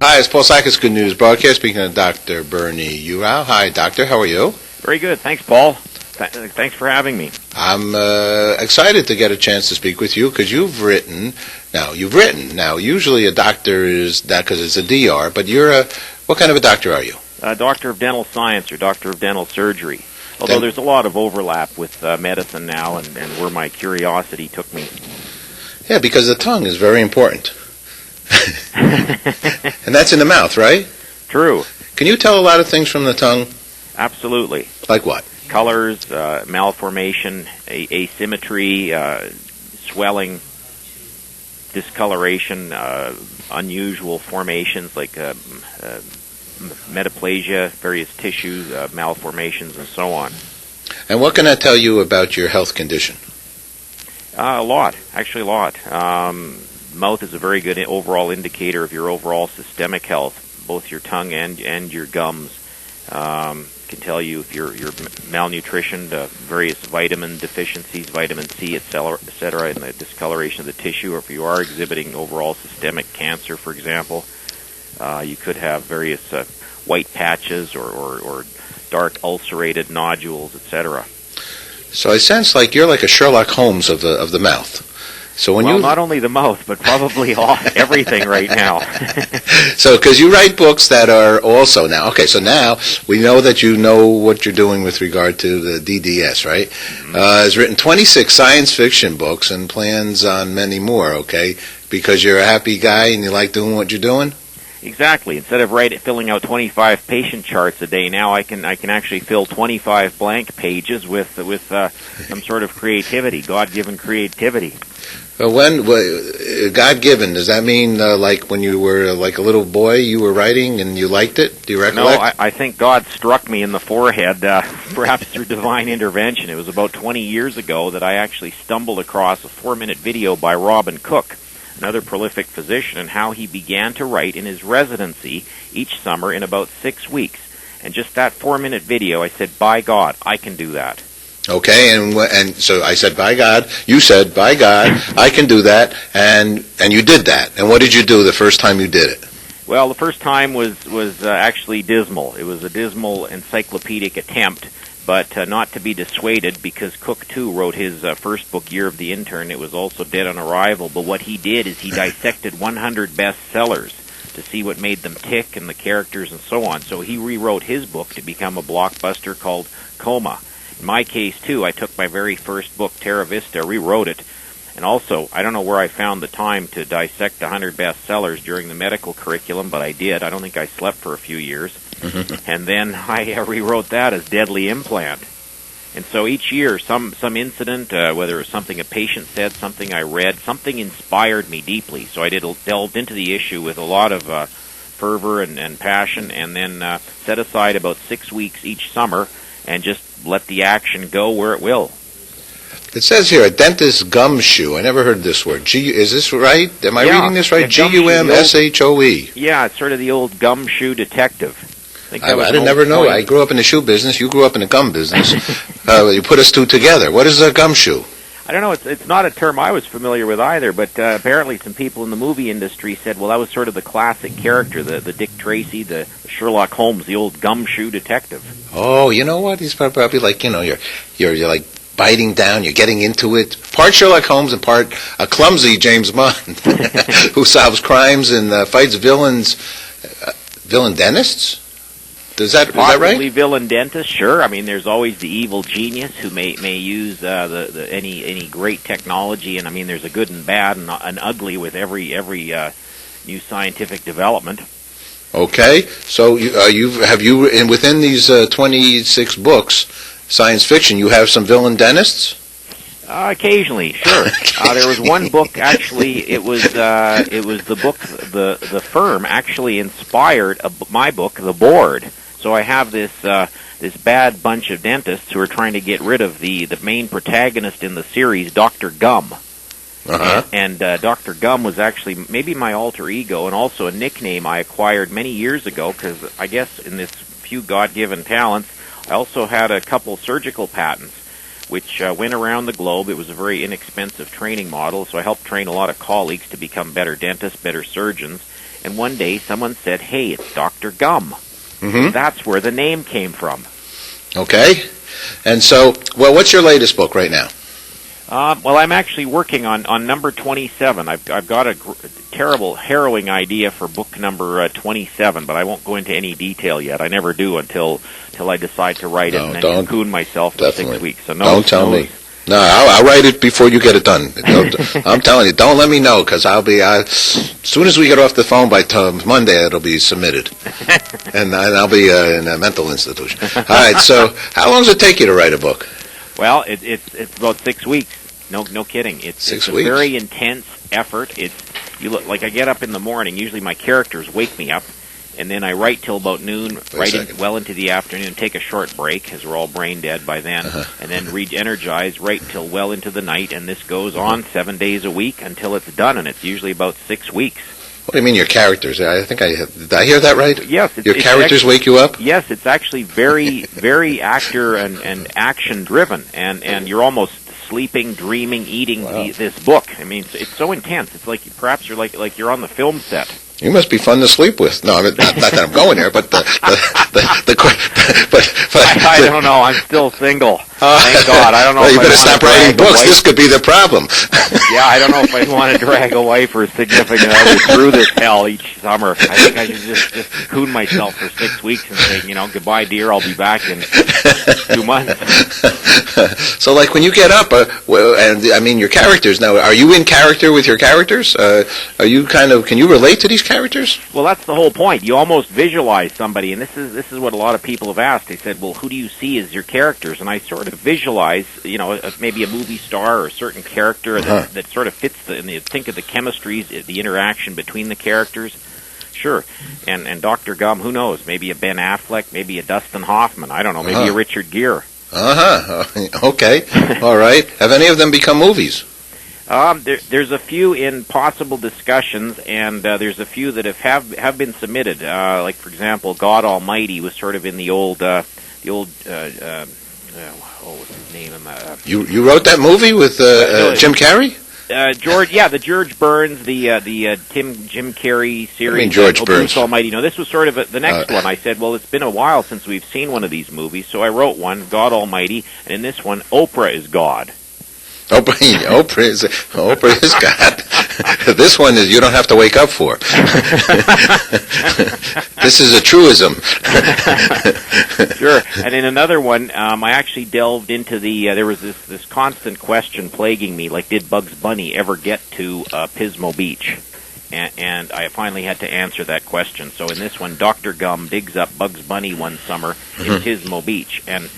Hi, it's Paul Sakis, Good News Broadcast, speaking to Dr. Bernie Unrau. Hi, Doctor. How are you? Very good. Thanks, Paul. Thanks for having me. I'm excited to get a chance to speak with you because you've written. Now, usually a doctor is that because it's a DR, but what kind of a doctor are you? Doctor of Dental Science or Doctor of Dental Surgery. Although there's a lot of overlap with medicine now and where my curiosity took me. Yeah, because the tongue is very important. And that's in the mouth, right? True. Can you tell a lot of things from the tongue? Absolutely. Like what? Colors, malformation, asymmetry, swelling, discoloration, unusual formations like metaplasia, various tissues, malformations, and so on. And what can I tell you about your health condition? A lot. Actually, a lot. Mouth is a very good overall indicator of your overall systemic health, both your tongue and your gums. Can tell you if you're malnutritioned, various vitamin deficiencies, vitamin C, etc., and the discoloration of the tissue, or if you are exhibiting overall systemic cancer, for example. You could have various white patches or dark ulcerated nodules, etc. So I sense like you're like a Sherlock Holmes of the mouth. So when not only the mouth, but probably everything right now. So, because you write books that are also now. Okay, so now we know that you know what you're doing with regard to the DDS, right? Mm-hmm. Has written 26 science fiction books and plans on many more. Okay, because you're a happy guy and you like doing what you're doing. Exactly. Instead of filling out 25 patient charts a day, now I can actually fill 25 blank pages with some sort of creativity, God-given creativity. When God-given, does that mean like when you were like a little boy, you were writing and you liked it? Do you recollect? No, I think God struck me in the forehead, perhaps through divine intervention. It was about 20 years ago that I actually stumbled across a 4-minute video by Robin Cook, another prolific physician, and how he began to write in his residency each summer in about 6 weeks. And just that 4-minute video, I said, by God, I can do that. Okay, and so I said, by God, you said, by God, I can do that, and you did that. And what did you do the first time you did it? Well, the first time was actually dismal. It was a dismal encyclopedic attempt, but not to be dissuaded, because Cook, too, wrote his first book, Year of the Intern. It was also dead on arrival, but what he did is he dissected 100 bestsellers to see what made them tick and the characters and so on. So he rewrote his book to become a blockbuster called Coma. In my case, too, I took my very first book, Terra Vista, rewrote it, and also, I don't know where I found the time to dissect 100 bestsellers during the medical curriculum, but I did. I don't think I slept for a few years. And then I rewrote that as Deadly Implant. And so each year, some incident, whether it was something a patient said, something I read, something inspired me deeply. So I delved into the issue with a lot of fervor and passion, and then set aside about 6 weeks each summer and just let the action go where it will. It says here, a dentist gumshoe. I never heard this word. Is this right? Am I reading this right? Gumshoe. Yeah, it's sort of the old gumshoe detective. I didn't never know. I grew up in the shoe business. You grew up in the gum business. You put us two together. What is a gumshoe? I don't know. It's not a term I was familiar with either, but apparently some people in the movie industry said, well, that was sort of the classic character, the Dick Tracy, the Sherlock Holmes, the old gumshoe detective. Oh, you know what? He's probably like, you're like biting down, you're getting into it. Part Sherlock Holmes and part a clumsy James Bond who solves crimes and fights villains. Villaindentists? Is that right? Possibly villaindentists, sure. I mean, there's always the evil genius who may use any great technology, and I mean, there's a good and bad and ugly with every new scientific development. Okay, so within these 26 books, science fiction, you have some villaindentists? Occasionally, sure. There was one book, actually, it was the book, the firm actually inspired my book, The Board. So I have this bad bunch of dentists who are trying to get rid of the main protagonist in the series, Dr. Gum. Uh-huh. And Dr. Gum was actually maybe my alter ego and also a nickname I acquired many years ago, because I guess in this few God-given talents, I also had a couple surgical patents, which went around the globe. It was a very inexpensive training model, so I helped train a lot of colleagues to become better dentists, better surgeons. And one day someone said, hey, it's Dr. Gum. Mm-hmm. That's where the name came from. Okay. And so, well, what's your latest book right now? Well, I'm actually working on number 27. I've got a terrible, harrowing idea for book number 27, but I won't go into any detail yet. I never do until I decide to write it and then cocoon myself for 6 weeks. So don't tell me. No, I'll write it before you get it done. I'm telling you, don't let me know, because as soon as we get off the phone by Monday, it'll be submitted, and I'll be in a mental institution. All right. So, how long does it take you to write a book? Well, it's about 6 weeks. No kidding. It's a very intense effort. You look like I get up in the morning. Usually my characters wake me up, and then I write till about noon, well into the afternoon, take a short break, because we're all brain dead by then, and then re-energize, write till well into the night, and this goes on 7 days a week until it's done, and it's usually about 6 weeks. What do you mean your characters? I think did I hear that right? Yes. Your characters wake you up? Yes, it's actually very, very actor and action-driven, and you're almost sleeping, dreaming, eating this book. I mean, it's so intense. It's like perhaps you're like you're on the film set. You must be fun to sleep with. No, not that I'm going there, but I don't know. I'm still single. Thank God. I don't know. Well, you better stop writing books. This could be the problem. Yeah, I don't know if I want to drag a wife or a significant other through this hell each summer. I think I should just cocoon myself for 6 weeks and say, goodbye, dear. I'll be back in 2 months. So, like, when you get up, and I mean, your characters now, are you in character with your characters? Are you can you relate to these characters? Well, that's the whole point. You almost visualize somebody, and this is what a lot of people have asked. They said, well, who do you see as your characters? And I sort of visualize, maybe a movie star or a certain character that sort of fits think of the chemistries, the interaction between the characters. Sure. And Dr. Gum, who knows? Maybe a Ben Affleck, maybe a Dustin Hoffman. I don't know, maybe a Richard Gere. Okay. All right. Have any of them become movies? There's a few in possible discussions, and there's a few that have been submitted. Like, for example, God Almighty was sort of in the old what's his name? You wrote that movie with Jim Carrey? The George Burns, the Jim Carrey series. I mean George Burns. Bruce Almighty. No, this was sort of the next one. I said, well, it's been a while since we've seen one of these movies, so I wrote one, God Almighty, and in this one, Oprah is God. Oprah is God. This one is you don't have to wake up for. This is a truism. Sure. And in another one, I actually delved into there was this constant question plaguing me, like, did Bugs Bunny ever get to Pismo Beach? And I finally had to answer that question. So in this one, Dr. Gum digs up Bugs Bunny one summer in Pismo Beach, and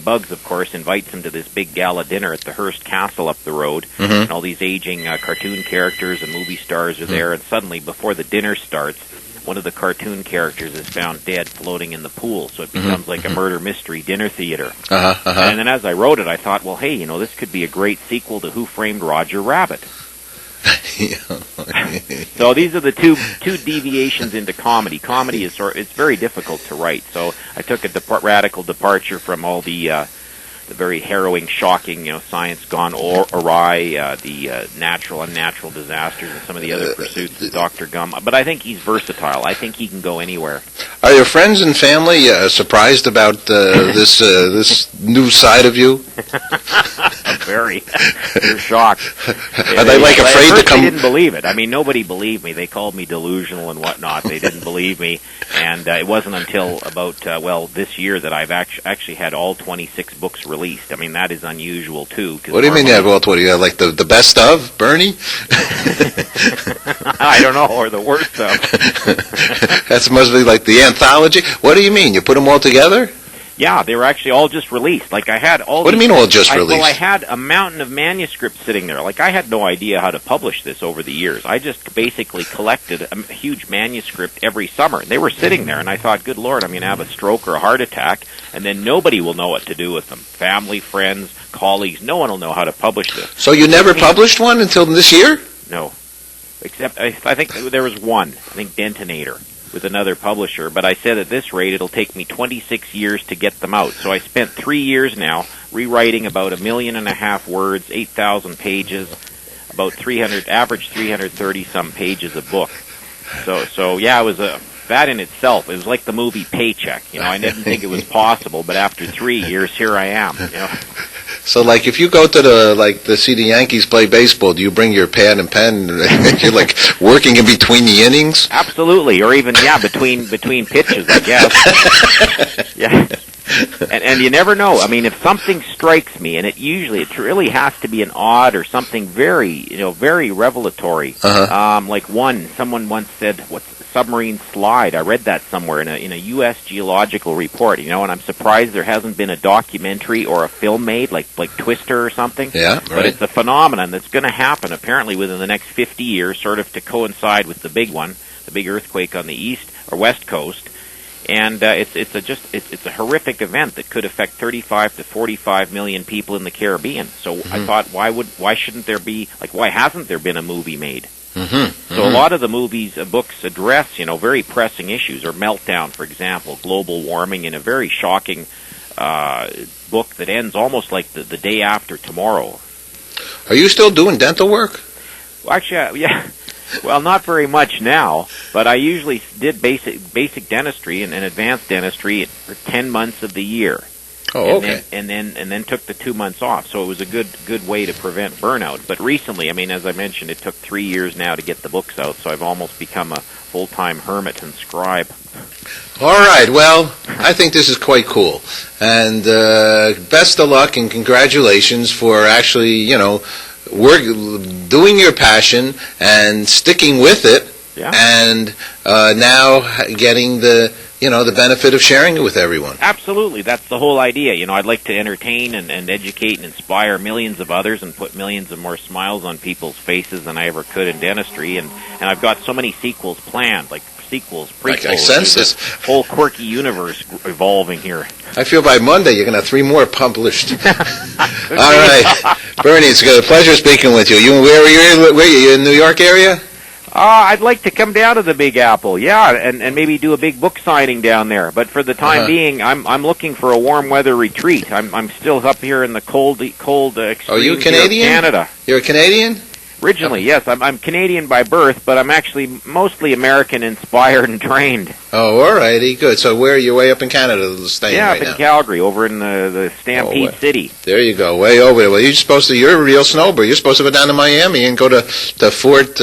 Bugs, of course, invites him to this big gala dinner at the Hearst Castle up the road, and all these aging cartoon characters and movie stars are there, and suddenly, before the dinner starts, one of the cartoon characters is found dead floating in the pool, so it becomes like a murder mystery dinner theater. And then as I wrote it, I thought, well, hey, this could be a great sequel to Who Framed Roger Rabbit. So these are the two deviations into comedy. Comedy is it's very difficult to write. So I took a radical departure from all the very harrowing, shocking, science gone awry, the natural, unnatural disasters, and some of the other pursuits of Dr. Gum. But I think he's versatile. I think he can go anywhere. Are your friends and family surprised about this new side of you? Very. They're shocked. Are they afraid to come? They didn't believe it. I mean, nobody believed me. They called me delusional and whatnot. They didn't believe me. And it wasn't until about, this year that I've actually had all 26 books released. I mean, that is unusual, too. What do you mean you have all 20? Like the best of, Bernie? I don't know, or the worst of. That must be like the anthology. What do you mean? You put them all together? Yeah, they were actually all just released. Like, I had all. What do you mean all just released? Well, I had a mountain of manuscripts sitting there. Like, I had no idea how to publish this over the years. I just basically collected a huge manuscript every summer. And they were sitting there, and I thought, good Lord, I'm going to have a stroke or a heart attack, and then nobody will know what to do with them. Family, friends, colleagues, no one will know how to publish this. So you never published one until this year? No. Except, I think there was one. I think Detonator, with another publisher, but I said at this rate it'll take me 26 years to get them out. So I spent 3 years now rewriting about 1.5 million words, 8,000 pages, about 330 some pages a book. So yeah, it was that in itself. It was like the movie Paycheck. I didn't think it was possible, but after 3 years, here I am. So, like, if you go to see the Yankees play baseball, do you bring your pad and pen? You're like working in between the innings. Absolutely, or even between pitches, I guess. Yeah. And you never know. I mean, if something strikes me, and it really has to be an odd or something very revelatory. Like someone once said, "What's submarine slide?" I read that somewhere in a U.S. geological report. And I'm surprised there hasn't been a documentary or a film made, like Twister or something. Yeah, right. But it's a phenomenon that's going to happen apparently within the next 50 years, sort of to coincide with the big one, the big earthquake on the east or west coast. And it's a horrific event that could affect 35 to 45 million people in the Caribbean. So I thought, why shouldn't there be, why hasn't there been a movie made? So a lot of the books address, very pressing issues, or Meltdown, for example, global warming, in a very shocking book that ends almost like the day after tomorrow. Are you still doing dental work? Well, actually, yeah. Well, not very much now, but I usually did basic dentistry and advanced dentistry for 10 months of the year. Oh, okay. And then took the 2 months off. So it was a good way to prevent burnout. But recently, I mean, as I mentioned, it took 3 years now to get the books out. So I've almost become a full-time hermit and scribe. All right. Well, I think this is quite cool. And best of luck and congratulations for actually, doing your passion and sticking with it. Yeah. And now getting the benefit of sharing it with everyone. Absolutely. That's the whole idea. I'd like to entertain and educate and inspire millions of others and put millions of more smiles on people's faces than I ever could in dentistry. And I've got so many sequels planned, like sequels, prequels. I sense this whole quirky universe evolving here. I feel by Monday you're going to have 3 more published. All right. Bernie, it's a pleasure speaking with you. Where are you in New York area? I'd like to come down to the Big Apple, yeah, and maybe do a big book signing down there. But for the time being, I'm looking for a warm weather retreat. I'm still up here in the cold extremes. Are you Canadian? Of Canada. You're a Canadian? Originally, yes. I'm Canadian by birth, but I'm actually mostly American-inspired and trained. Oh, all righty, good. So where are you, way up in Canada staying right now? Yeah, up in Calgary, over in the Stampede City. There you go, way over there. Well, you're a real snowbird. You're supposed to go down to Miami and go to Fort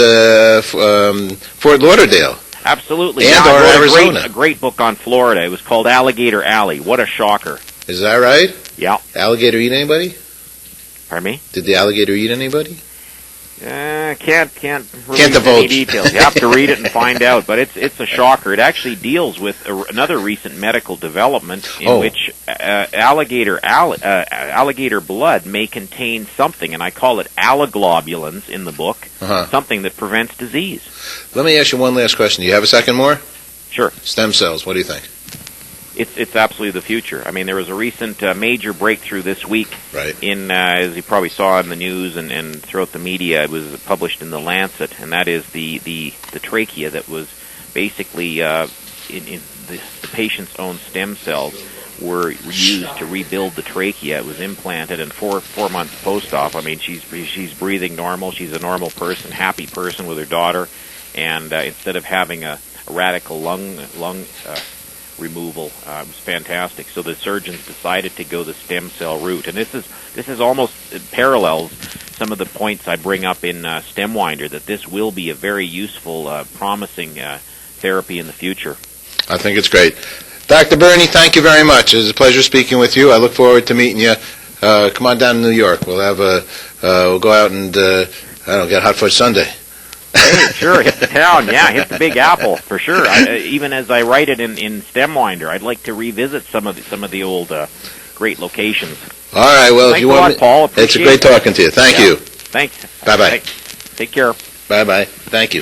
Lauderdale. Absolutely. And or Arizona. A great book on Florida. It was called Alligator Alley. What a shocker. Is that right? Yeah. Alligator eat anybody? Pardon me? Did the alligator eat anybody? Can't divulge any details. You have to read it and find out. But it's a shocker. It actually deals with another recent medical development in which alligator blood may contain something, and I call it alloglobulins in the book, something that prevents disease. Let me ask you one last question. Do you have a second more? Sure. Stem cells. What do you think? It's absolutely the future. I mean, there was a recent major breakthrough this week in, as you probably saw in the news and throughout the media, it was published in The Lancet, and that is the trachea that was basically in the patient's own stem cells were used to rebuild the trachea. It was implanted, and 4 months post-op, I mean, she's breathing normal. She's a normal person, happy person with her daughter, and instead of having a radical lung removal, it was fantastic. So the surgeons decided to go the stem cell route, and this is almost parallels some of the points I bring up in StemWinder, that this will be a very useful, promising therapy in the future. I think it's great. Dr. Bernie, thank you very much. It was a pleasure speaking with you. I look forward to meeting you. Come on down to New York. We'll have we'll go out and get hot fudge sundae. Hey, sure, hit the town, hit the Big Apple, for sure. Even as I write it in StemWinder, I'd like to revisit some of the old great locations. All right, well, if you want, Paul, it's a great talking to you. Thank you. Thanks. Bye-bye. Take care. Bye-bye. Thank you.